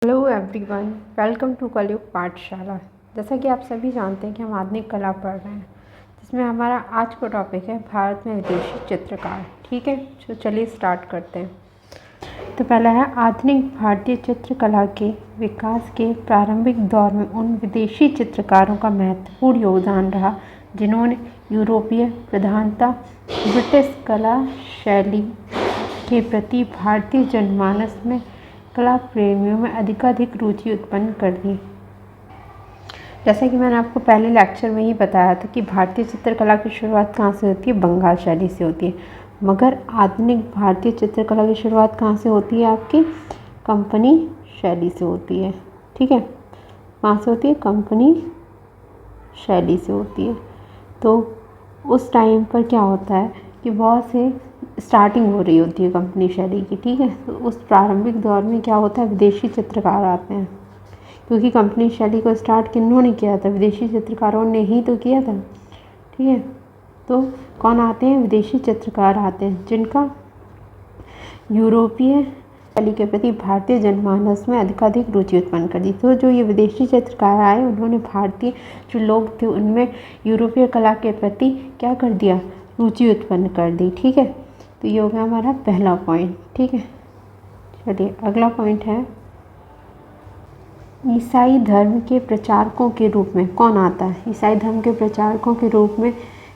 Hello everyone, welcome to कलयुग पाठशाला। जैसा कि आप सभी जानते हैं कि हम आधुनिक कला पढ़ रहे हैं, जिसमें हमारा आज का टॉपिक है भारत में विदेशी चित्रकार। ठीक है, तो चलिए स्टार्ट करते हैं। तो पहला है आधुनिक भारतीय चित्रकला के विकास के प्रारंभिक दौर में उन विदेशी चित्रकारों का महत्वपूर्ण योगदान रहा जिन्होंने यूरोपीय प्रधानता ब्रिटिश कला शैली के प्रति भारतीय जनमानस में कला प्रेमियों में अधिकाधिक रुचि उत्पन्न कर दी। जैसा कि मैंने आपको पहले लेक्चर में ही बताया था कि भारतीय चित्रकला की शुरुआत कहाँ से होती है, बंगाल शैली से होती है। मगर आधुनिक भारतीय चित्रकला की शुरुआत कहाँ से होती है, आपकी कंपनी शैली से होती है। ठीक है, कहाँ से होती है, कंपनी शैली से होती है। तो उस टाइम पर क्या होता है कि बहुत से स्टार्टिंग हो रही होती है कंपनी शैली की। ठीक है, तो उस प्रारंभिक दौर में क्या होता है, विदेशी चित्रकार आते हैं, क्योंकि कंपनी शैली को स्टार्ट किन्होंने किया था, विदेशी चित्रकारों ने ही तो किया था। ठीक है, तो कौन आते हैं, विदेशी चित्रकार आते हैं जिनका यूरोपीय शैली के प्रति भारतीय जनमानस में अधिकाधिक रुचि उत्पन्न कर दी। तो जो ये विदेशी चित्रकार आए, उन्होंने भारतीय जो लोग थे उनमें यूरोपीय कला के प्रति क्या कर दिया, रुचि उत्पन्न कर दी। ठीक है, तो ये हो गया हमारा पहला पॉइंट। ठीक है, चलिए अगला पॉइंट है ईसाई धर्म के प्रचारकों के रूप में कौन आता है। ईसाई धर्म के प्रचारकों के रूप में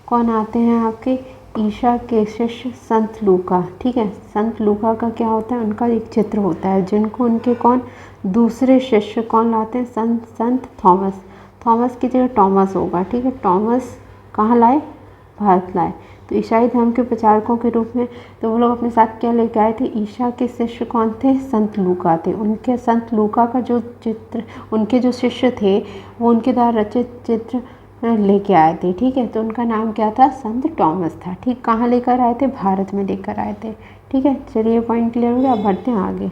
कौन आते हैं, आपके ईसा के शिष्य संत लूका। ठीक है, संत लूका का क्या होता है, उनका एक चित्र होता है जिनको उनके कौन दूसरे शिष्य कौन लाते हैं, संत थॉमस। थॉमस की जगह टॉमस होगा। ठीक है, टॉमस कहाँ लाए, भारत लाए। तो ईसाई धर्म के प्रचारकों के रूप में तो वो लोग अपने साथ क्या लेके आए थे, ईसा के शिष्य कौन थे, संत लूका थे। उनके संत लूका का जो चित्र, उनके जो शिष्य थे वो उनके द्वारा रचित चित्र लेके आए थे। ठीक है, तो उनका नाम क्या था, संत टॉमस था। ठीक, कहाँ लेकर आए थे, भारत में लेकर आए थे। ठीक है, चलिए पॉइंट क्लियर हो गया। अब बढ़ते हैं आगे।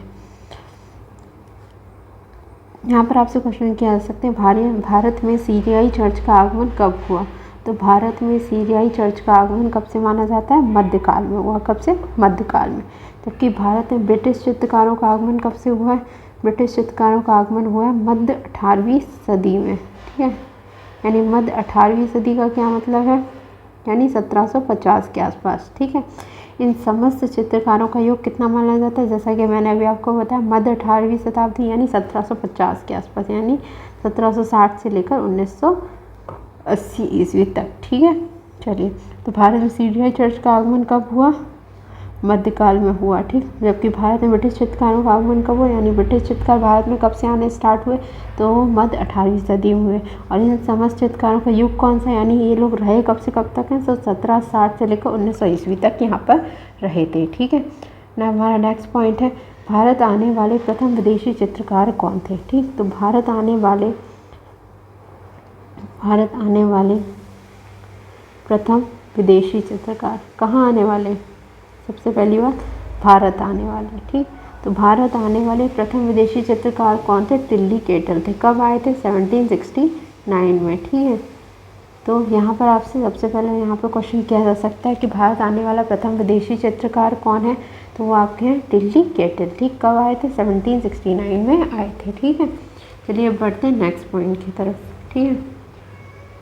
यहाँ पर आपसे क्वेश्चन किया जा सकते हैं, भारत में सीरियाई चर्च का आगमन कब हुआ। तो भारत में सीरियाई चर्च का आगमन कब से माना जाता है, मध्यकाल में हुआ। कब से, मध्यकाल में। जबकि भारत में ब्रिटिश चित्रकारों का आगमन कब से हुआ है, ब्रिटिश चित्रकारों का आगमन हुआ है मध्य 18वीं सदी में। ठीक है, यानी मध्य 18वीं सदी का क्या मतलब है, यानी 1750 के आसपास। ठीक है, इन समस्त चित्रकारों का योग कितना माना जाता है, जैसा कि मैंने अभी आपको बताया, मध्य 18वीं शताब्दी यानी 1750 के आसपास, यानी 1760 से लेकर 1980 ईस्वी तक। ठीक है, चलिए तो भारत में सीरियाई चर्च का आगमन कब हुआ, मध्यकाल में हुआ। ठीक, जबकि भारत में ब्रिटिश चित्रकारों का आगमन कब हुआ, यानी ब्रिटिश चित्रकार भारत में कब से आने स्टार्ट हुए, तो मध्य 18वीं सदी में हुए। और इन समस्त चित्रकारों का युग कौन सा, यानी ये लोग रहे कब से कब तक हैं, तो 1760 से लेकर 1900 ईस्वी तक यहाँ पर रहे थे। ठीक है ना, हमारा नेक्स्ट पॉइंट है भारत आने वाले प्रथम विदेशी चित्रकार कौन थे। ठीक, तो भारत आने वाले प्रथम विदेशी चित्रकार कहाँ आने वाले, सबसे पहली बात भारत आने वाले। ठीक, तो भारत आने वाले प्रथम विदेशी चित्रकार कौन थे, टिल्ली केटल थे। कब आए थे, 1769 में। ठीक है, तो यहाँ पर आपसे सबसे पहले यहाँ पर क्वेश्चन किया जा सकता है कि भारत आने वाला प्रथम विदेशी चित्रकार कौन है, तो वो आपके हैं टिल्ली केटल। ठीक, कब आए थे, 1769 में आए थे। ठीक है, चलिए बढ़ते हैं नेक्स्ट पॉइंट की तरफ। ठीक है,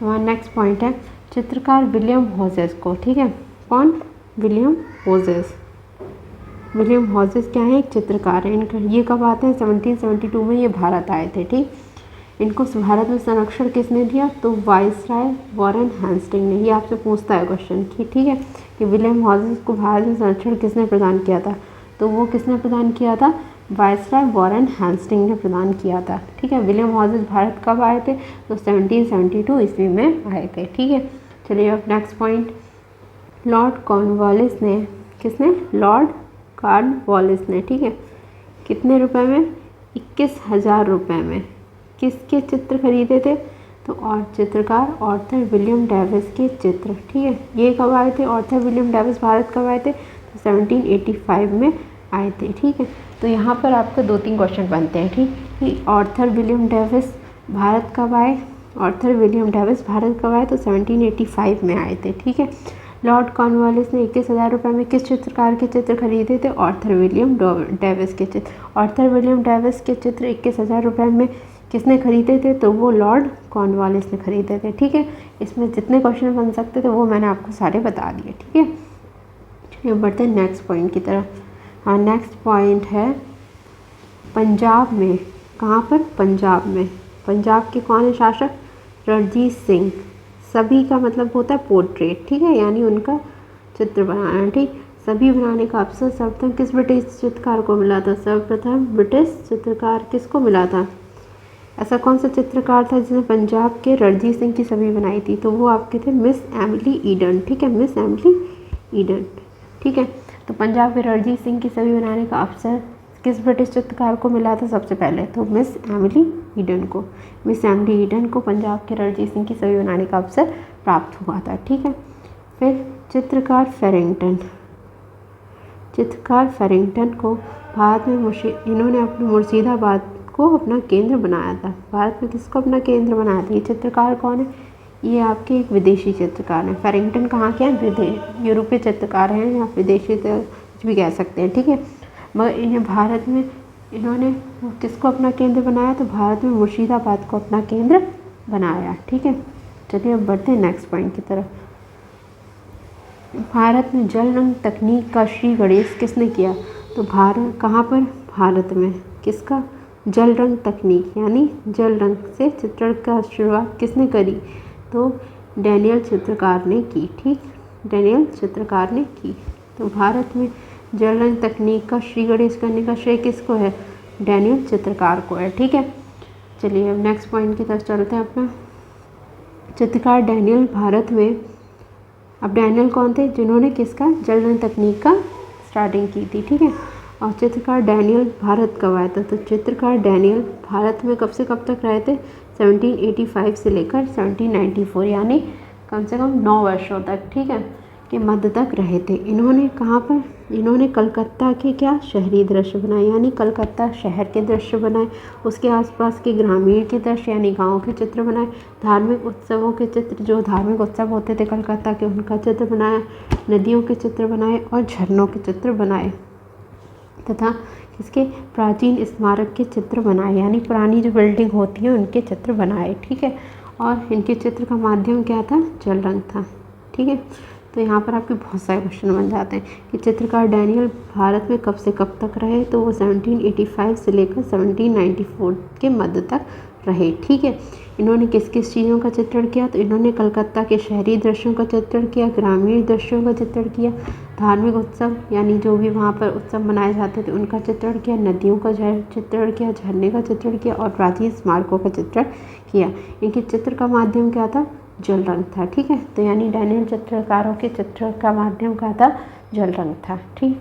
हमारा नेक्स्ट पॉइंट है चित्रकार विलियम होजेस को। ठीक है, कौन, विलियम होजेस। विलियम होजेस क्या है, एक चित्रकार है। इनका ये कब आते हैं, 1772 में ये भारत आए थे। ठीक, इनको भारत में संरक्षण किसने दिया, तो वाइसराय वॉरेन हेस्टिंग ने। ये आपसे पूछता है क्वेश्चन कि ठीक है कि विलियम होजेस को भारत में संरक्षण किसने प्रदान किया था, तो वो किसने प्रदान किया था, वाइसराय वॉरेन हेस्टिंग ने प्रदान किया था। ठीक है, विलियम होजेस भारत कब आए थे, तो 1772 ईस्वी में आए थे। ठीक है, चलिए अब नेक्स्ट पॉइंट, लॉर्ड कॉर्नवालिस ने, किसने, लॉर्ड कॉर्नवालिस ने। ठीक है, कितने रुपए में, 21,000 रुपये में किसके चित्र खरीदे थे, तो और चित्रकार ऑर्थर विलियम डेविस के चित्र। ठीक है, ये कब आए थे, ऑर्थर विलियम डेविस भारत कब आए थे, तो 1785 में आए थे। ठीक है, तो यहाँ पर आपके 2-3 क्वेश्चन बनते हैं। ठीक, कि ऑर्थर विलियम डेविस भारत कब आए, ऑर्थर विलियम डेविस भारत कब आए, तो 1785 में आए थे। ठीक है, लॉर्ड कॉर्नवालिस ने 21,000 रुपये में किस चित्रकार के चित्र खरीदे थे? ऑर्थर विलियम डेविस के चित्र। ऑर्थर विलियम डेविस के चित्र 21,000 रुपये में किसने खरीदे थे? तो वो लॉर्ड कॉर्नवालिस ने खरीदे थे। ठीक है, इसमें जितने क्वेश्चन बन सकते थे वो मैंने आपको सारे बता दिए। ठीक है, चलिए बढ़ते हैं नेक्स्ट पॉइंट की तरफ। हाँ, नेक्स्ट पॉइंट है पंजाब में। कहाँ पर? पंजाब में। पंजाब के कौन है शासक? रणजीत सिंह। सभी का मतलब होता है पोर्ट्रेट, ठीक है, यानी उनका चित्र बनाना। ठीक, सभी बनाने का अवसर सर्वप्रथम किस ब्रिटिश चित्रकार को मिला था? सर्वप्रथम ब्रिटिश चित्रकार किसको मिला था? ऐसा कौन सा चित्रकार था जिसने पंजाब के रणजीत सिंह की छवि बनाई थी? तो वो आपके थे मिस एमिली ईडन। ठीक है, मिस एमिली ईडन। ठीक है, तो पंजाब के रणजीत सिंह की छवि बनाने का अवसर किस ब्रिटिश चित्रकार को मिला था सबसे पहले? तो मिस एमिली ईडन को। मिस एमिली ईडन को पंजाब के रणजीत सिंह की छवि बनाने का अवसर प्राप्त हुआ था। ठीक है, फिर चित्रकार फेरिंगटन। चित्रकार फेरिंगटन को भारत में इन्होंने अपने मुर्शिदाबाद को अपना केंद्र बनाया था। भारत में किसको अपना केंद्र बनाया था? ये चित्रकार कौन है? ये आपके एक विदेशी चित्रकार हैं। फेरिंगटन कहाँ के हैं? यूरोपीय चित्रकार हैं या विदेशी कुछ भी कह सकते हैं। ठीक है, मगर इन्हें भारत में इन्होंने किसको अपना केंद्र बनाया? तो भारत में मुर्शिदाबाद को अपना केंद्र बनाया। ठीक है, चलिए अब बढ़ते हैं नेक्स्ट पॉइंट की तरफ। भारत में जल रंग तकनीक का श्री गणेश किसने किया? तो भारत कहाँ पर? भारत में। किसका? जल रंग तकनीक यानी जल रंग से चित्रण का शुरुआत किसने करी? तो डैनियल चित्रकार ने की। ठीक, डैनियल चित्रकार ने की। तो भारत में जल रंग तकनीक का श्री गणेश करने का श्रेय किसको है? डैनियल चित्रकार को है। ठीक है, चलिए अब नेक्स्ट पॉइंट की तरफ चलते हैं अपना। चित्रकार डैनियल भारत में। अब डैनियल कौन थे? जिन्होंने किसका? जल रंग तकनीक का स्टार्टिंग की थी। ठीक है, और चित्रकार डैनियल भारत कब आया था? तो चित्रकार डैनियल भारत में कब से कब तक रहे थे? 1785 से लेकर 1794, यानी कम से कम 9 वर्षों तक, ठीक है, के मध्य तक रहे थे। इन्होंने कहाँ पर? इन्होंने कलकत्ता के क्या शहरी दृश्य बनाए, यानी कलकत्ता शहर के दृश्य बनाए, उसके आसपास के ग्रामीण के दृश्य यानी गाँव के चित्र बनाए, धार्मिक उत्सवों के चित्र, जो धार्मिक उत्सव होते थे कलकत्ता के, उनका चित्र बनाया, नदियों के चित्र बनाए और झरनों के चित्र बनाए, तथा इसके प्राचीन स्मारक के चित्र बनाए, यानी पुरानी जो बिल्डिंग होती है उनके चित्र बनाए। ठीक है, और इनके चित्र का माध्यम क्या था? जल रंग था। ठीक है, तो यहाँ पर आपके बहुत सारे क्वेश्चन बन जाते हैं कि चित्रकार डैनियल भारत में कब से कब तक रहे? तो वो 1785 से लेकर 1794 के मध्य तक रहे। ठीक है, इन्होंने किस किस चीज़ों का चित्रण किया? तो इन्होंने कलकत्ता के शहरी दृश्यों का चित्रण किया, ग्रामीण दृश्यों का चित्रण किया, धार्मिक उत्सव यानी जो भी वहाँ पर उत्सव मनाए जाते थे उनका चित्रण किया, नदियों का चित्रण किया, झरने का चित्रण किया और प्राचीन स्मारकों का चित्रण किया। इनके चित्र का माध्यम क्या था? जल रंग था। ठीक है, तो यानी डैनियल चित्रकारों के चित्र का माध्यम क्या था? जल रंग था। ठीक,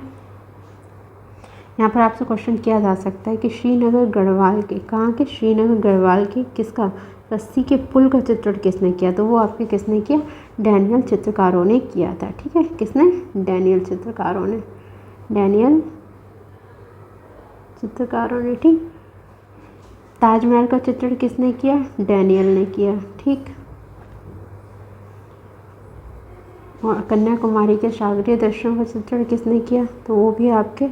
यहाँ पर आपसे क्वेश्चन किया जा सकता है कि श्रीनगर गढ़वाल के, कहाँ के? श्रीनगर गढ़वाल के किसका? रस्सी के पुल का चित्रण किसने किया? तो वो आपके किसने किया? डैनियल चित्रकारों ने किया था। ठीक है, किसने? डैनियल चित्रकारों ने। डैनियल चित्रकारों ने। ठीक, ताजमहल का चित्रण किसने किया? डैनियल ने किया। ठीक, और कन्याकुमारी के सागरीय दृश्यों का चित्रण किसने किया? तो वो भी आपके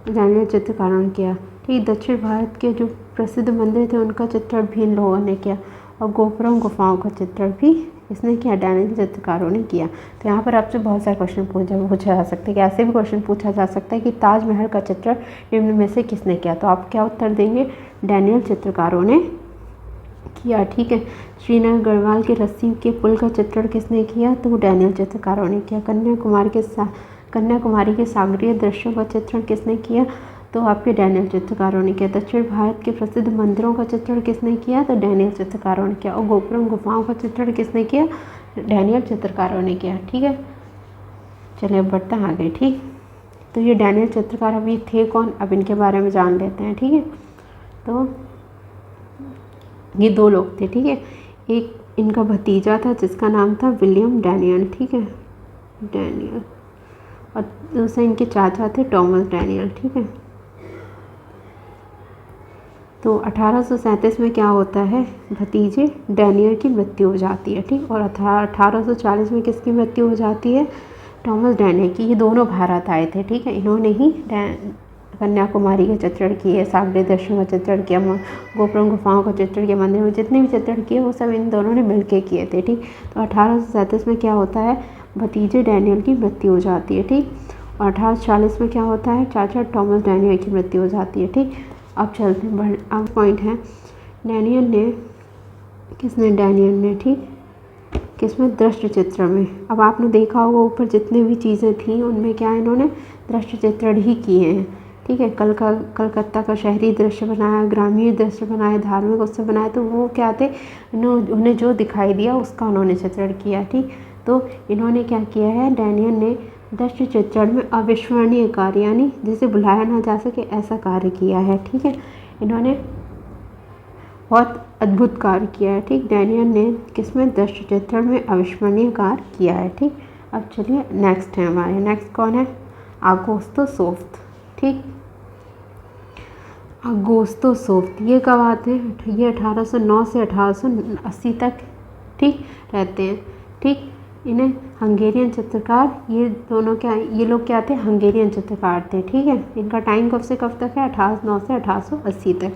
डैनियल चित्रकारों ने किया। ठीक, दक्षिण भारत के जो प्रसिद्ध मंदिर थे उनका चित्रण भी इन लोगों ने किया और गोपुरम गुफाओं का चित्रण भी इसने किया, डैनियल चित्रकारों ने किया। तो यहाँ पर आपसे बहुत सारे क्वेश्चन पूछा जा सकता है कि ऐसे भी क्वेश्चन पूछा जा सकता है कि ताजमहल का चित्रण निम्न में से किसने किया? तो आप क्या उत्तर देंगे? डैनियल चित्रकारों ने किया। ठीक है, श्रीनगर गढ़वाल के रस्सी के पुल का चित्रण किसने किया? तो वो डैनियल चित्रकारों ने किया। कन्याकुमारी के सागरीय दृश्यों का चित्रण किसने किया? तो आपके डैनियल चित्रकारों ने किया। दक्षिण भारत के प्रसिद्ध मंदिरों का चित्रण किसने किया? तो डैनियल चित्रकारों ने किया। और गोपुरम गुफाओं का चित्रण किसने किया? डैनियल चित्रकारों ने किया। ठीक है, चलिए अब बढ़ते हैं आगे। ठीक, तो ये डैनियल चित्रकार अभी थे कौन? अब इनके बारे में जान लेते हैं। ठीक है, तो ये 2 लोग थे। ठीक है, एक इनका भतीजा था जिसका नाम था विलियम डैनियल। ठीक है, डैनियल, और दूसरे इनके चाचा थे टॉमस डैनियल। ठीक है, तो 1837 में क्या होता है, भतीजे डैनियल की मृत्यु हो जाती है, ठीक। और 1840 में किसकी मृत्यु हो जाती है, थॉमस डैनियल की। ये दोनों भारत आए थे, ठीक है। इन्होंने ही कन्याकुमारी का चित्रण किए, सागरे दृश्यों का चित्रण किया, गोपुरम गुफाओं का चित्रण किया, मंदिर में जितने भी चित्रण किए वो सब इन दोनों ने मिलके किए थे, ठीक। तो 1837 में क्या होता है, भतीजे डैनियल की मृत्यु हो जाती है, ठीक। और 1840 में क्या होता है, चाचा थॉमस डैनियल की मृत्यु हो जाती है, ठीक। अब चलते हैं, अब पॉइंट है डैनियल ने, किसने, डैनियल ने, ठीक, किसमें, दृश्य चित्रण में। अब आपने देखा होगा ऊपर जितने भी चीज़ें थी उनमें क्या इन्होंने दृश्य चित्रण ही किए हैं, ठीक है। कलकत्ता का शहरी दृश्य बनाया, ग्रामीण दृश्य बनाया, धार्मिक उत्सव बनाया, तो वो क्या थे, उन्हें जो दिखाई दिया उसका उन्होंने चित्रण किया, ठीक। तो इन्होंने क्या किया है, डैनियल ने दृश्य चित्रण में अविस्मरणीय कार्य, यानी जिसे भुलाया ना जा सके ऐसा कार्य किया है, ठीक है। इन्होंने बहुत अद्भुत कार्य किया है, ठीक। डैनियल ने किसमें, दृश्य चित्रण में अविस्मरणीय कार्य किया है, ठीक। अब चलिए नेक्स्ट है हमारे, नेक्स्ट कौन है, आगोस्तो सोफ्ट, ठीक। आगोस्तो सोफ्ट ये कब आते हैं, ये 1809 से 1880 तक, ठीक, रहते हैं, ठीक। इन्हें हंगेरियन चित्रकार, ये दोनों क्या, ये लोग क्या थे, हंगेरियन चित्रकार थे, ठीक है। इनका टाइम कब से कब तक है, 1809 से 1880 तक।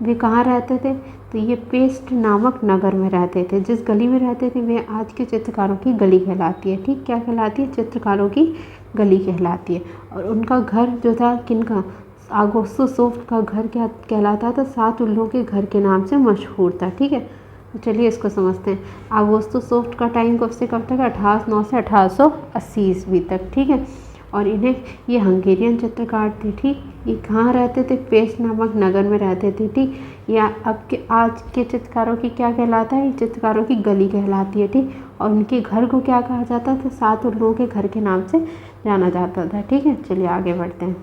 वे कहाँ रहते थे, तो ये पेस्ट नामक नगर में रहते थे। जिस गली में रहते थे वे आज के चित्रकारों की गली कहलाती है, ठीक। क्या कहलाती है, चित्रकारों की गली कहलाती है। और उनका घर जो था, किनका, आगोस्तो सोफ्ट का घर क्या कहलाता था, 7 उल्लुओं के घर के नाम से मशहूर था, ठीक है। तो चलिए इसको समझते हैं। आगोस्तो सोफ्ट का टाइम कब से कब तक है, 1809 से 1880 ईस्वी तक, ठीक है। और इन्हें, ये हंगेरियन चित्रकार थे, ठीक। ये कहाँ रहते थे, पेस्ट नामक नगर में रहते थे, ठीक। या अब के आज के चित्रकारों की क्या कहलाता है, चित्रकारों की गली कहलाती है, ठीक। और उनके घर को क्या कहा जाता था, 7 उल्लुओं के घर के नाम से जाना जाता था, ठीक है। चलिए आगे बढ़ते हैं।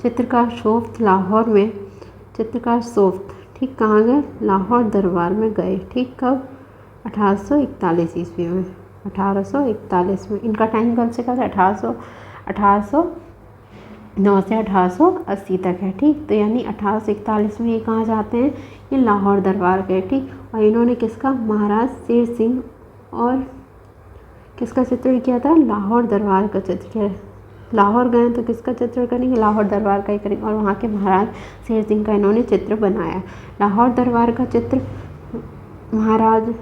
चित्रकार सोफ्ट लाहौर में, चित्रकार सोफ्ट, ठीक, कहाँ गए, लाहौर दरबार में गए, ठीक। कब, 1841 ईस्वी में, 1841 में। इनका टाइम कब से कब है, 1809 से 1880 तक है, ठीक। तो यानी 1841 में ये कहाँ जाते हैं, ये लाहौर दरबार गए, ठीक। और इन्होंने किसका, महाराज शेर सिंह और किसका चित्रण किया था, लाहौर दरबार का चित्र किया। लाहौर गए तो किसका चित्र करेंगे, लाहौर दरबार का ही करेंगे। और वहाँ के महाराज शेर सिंह का इन्होंने चित्र बनाया। लाहौर दरबार का चित्र महाराज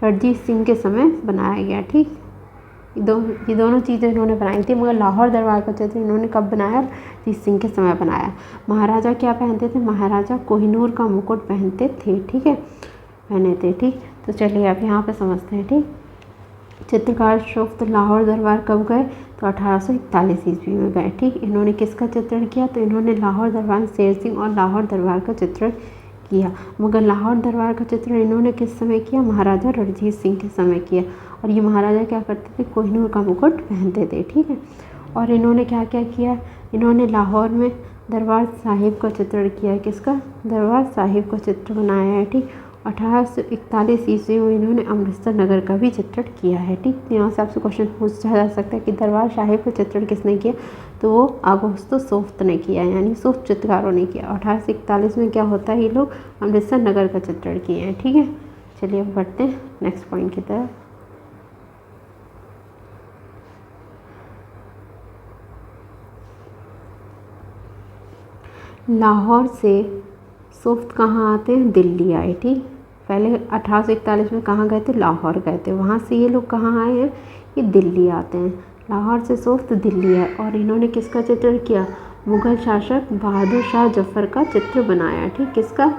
रणजीत सिंह के समय बनाया गया, ठीक। ये दोनों चीज़ें इन्होंने बनाई थी, मगर लाहौर दरबार का चित्र इन्होंने कब बनाया, रणजीत सिंह के समय बनाया। महाराजा क्या पहनते थे, महाराजा कोहिनूर का मुकुट पहनते थे, ठीक है, पहने थे, ठीक। तो चलिए अब यहाँ पे समझते हैं, ठीक। चित्रकार सोफ्ट लाहौर दरबार कब गए, तो 1841 ईस्वी में गए, ठीक। इन्होंने किसका चित्रण किया, तो इन्होंने लाहौर दरबार शेर सिंह और लाहौर दरबार का चित्रण किया। मगर लाहौर दरबार का चित्रण इन्होंने किस समय किया, महाराजा रणजीत सिंह के समय किया। और ये महाराजा क्या करते थे, कोहिनूर का मुकुट पहनते थे, ठीक है। और इन्होंने क्या क्या किया, इन्होंने लाहौर में दरबार साहिब का चित्रण किया है, किसका, दरबार साहिब का चित्र बनाया है, ठीक। 1841 ईस्वी में इन्होंने अमृतसर नगर का भी चित्रण किया है, ठीक। तो यहाँ से आपसे क्वेश्चन पूछा जा सकता है कि दरबार साहिब का चित्रण किसने किया, तो वो आगोस्तो सोफ्ट ने किया, यानी सोफ्ट चित्रकारों ने किया। 1841 में क्या होता है, ये लोग अमृतसर नगर का चित्रण किए हैं, ठीक है। चलिए अब बढ़ते हैं नेक्स्ट पॉइंट की तरफ। लाहौर से सोफ्ट कहाँ आते हैं, दिल्ली आए, ठीक। पहले 1841 में कहाँ गए थे, लाहौर गए थे। वहाँ से ये लोग कहाँ आए हैं, ये दिल्ली आते हैं। लाहौर से सोफ्ट दिल्ली आए और इन्होंने किसका चित्रण किया, मुग़ल शासक बहादुर शाह जफ़र का चित्र बनाया, ठीक। किसका,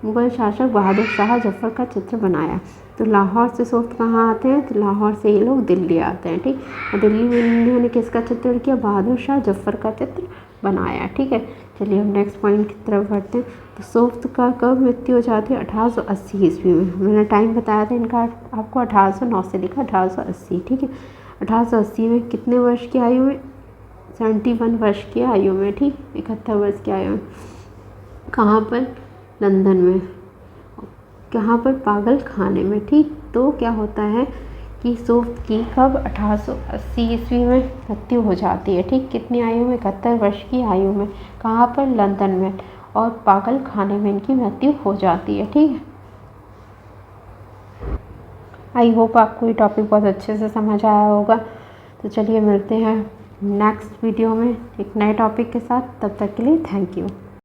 मुग़ल शासक बहादुर शाह जफ़र का चित्र बनाया। तो लाहौर से सोफ्ट कहाँ आते हैं, तो लाहौर से ये लोग दिल्ली आते हैं, ठीक। और दिल्ली में इन्होंने किसका चित्रण किया, बहादुर शाह जफ़र का चित्र बनाया, ठीक है। चलिए हम नेक्स्ट पॉइंट की तरफ बढ़ते हैं। तो सोफ्ट का कब मृत्यु हो जाती है, 1880 ईस्वी में। मैंने टाइम बताया था इनका आपको, 1809 से लिखा 1880, ठीक है। 1880 में कितने वर्ष की आयु में, 71 वर्ष की आयु में, ठीक, 71 वर्ष की आयु में। कहाँ पर, लंदन में। कहाँ पर, पागल खाने में, ठीक। तो क्या होता है, सूफ की कब 1880 ईस्वी में मृत्यु हो जाती है। ठीक, कितनी आयु में? 71 वर्ष की आयु में। कहाँ पर? लंदन में। और पागल खाने में इनकी मृत्यु हो जाती है। ठीक है, आई होप आपको ये टॉपिक बहुत अच्छे से समझ आया होगा। तो चलिए मिलते हैं नेक्स्ट वीडियो में एक नए टॉपिक के साथ। तब तक के लिए थैंक यू।